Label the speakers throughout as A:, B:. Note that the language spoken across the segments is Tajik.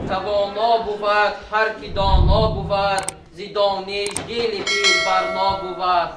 A: توانا بود هر کی دانا بود زیدانش گلی پیر برنا بود.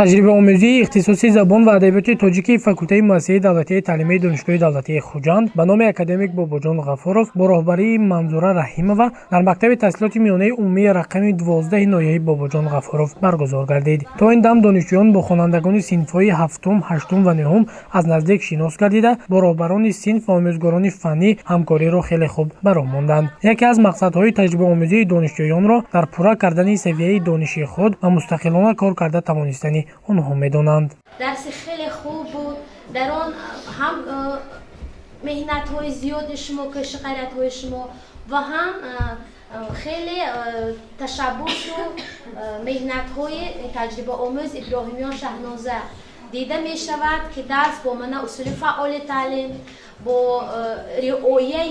B: таҷрибаомӯзии ихтисоси забон ва адабиёти тоҷикӣ факултаи муассисаи давлатии таълимии донишгоҳи давлатии хуҷанд ба номи академик бобоҷон ғафуров бо роҳбарии манзура раҳимова дар мактаби таҳсилоти миёнаи умумии рақами 12 ноҳияи бобоҷон ғафуров баргузор гардид. То ин дам донишҷӯён бо хонандагони синфҳои 7, 8 ва 9 аз наздик шинос гардида, бо роҳбарони синф ва омӯзгорони фаннӣ ҳамкориро хеле хуб баромонданд. Яке аз мақсадҳои таҷрибаомӯзии донишҷӯёнро дар пурра кардани савияи дониши худ ва мустақилона кор карда тавонистани онҳо медонанд.
C: درس خیلی خوب بود. در آن هم مهنت های زیاد شما، کشغلت های شما و هم خیلی تشبوس و مهنت های تجربه آموز ابراهیمیان شهنازه دیده می شود که درس با من اصول فعال تعلیم با رعایت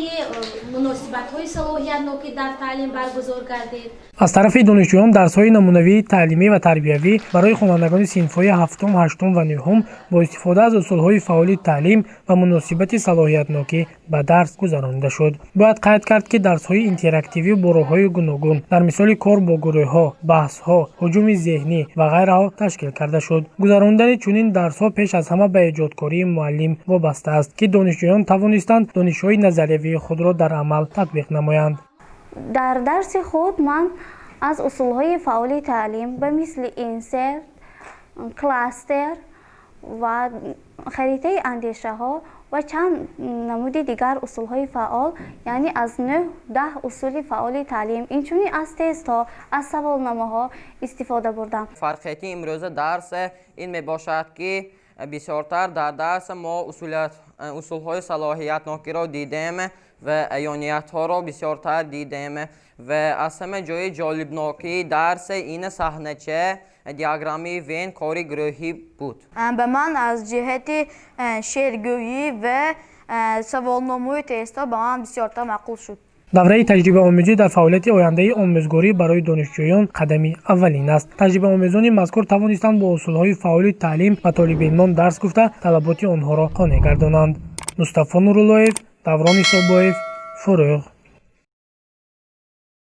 C: مناسبت های صلاحیت‌ناکی در تعلیم برگزار گردید.
B: аз тарафи донишҷӯён дарсҳои намунавии таълимӣ ва тарбиявӣ барои хонандагони синфҳои 7, 8 ва 9 бо истифода аз усулҳои фаъоли таълим ва муносибати салоҳиятнокӣ ба дарс гузаронида шуд. Бояд қайд кард, ки дарсҳои интерактивӣ бо роҳҳои гуногун дар мисоли кор бо гурӯҳҳо, баҳсҳо, ҳуҷуми зеҳнӣ ва ғайраҳо ташкил карда шуд. гузарондани чунин дарсҳо пеш аз ҳама ба эҷодкории муаллим вобаста аст, ки донишҷӯён тавонистанд донишҳои назариявии худро дар амал татбиқ намоянд.
D: در درس خود من از اصولهای فعال تعلیم به مثل اینسرت، کلاستر و خریطه اندیشه ها و چند نمود دیگر اصولهای فعال، یعنی از 9-10 اصول فعال تعلیم اینچنین از تست ها، از سوالنامه استفاده بردم.
A: فرقیتی امروز درس این می باشد که بسیارتر در درس ما اصولهای صلاحیت‌ناکی را دیدیم و عیانیت ها را بسیارتر دیدیم و از همه جای جالبناکی درس این صحنه‌چه دیاگرامی وین کاری گروهی بود.
E: به من از جهت شعرگویی و سوالنامه تستا به من بسیارتر معقول شد.
B: давраи таҷрибаомӯзӣ дар фаъолияти ояндаи омӯзгорӣ барои донишҷӯён қадами аввалин аст. таҷрибаомӯзони мазкур тавонистанд бо усулҳои фаъоли таълим ба толибилмон дарс гуфта талаботи онҳоро қонеъ гардонанд. мустафо нуруллоев, даврон исобоев, фурӯғ.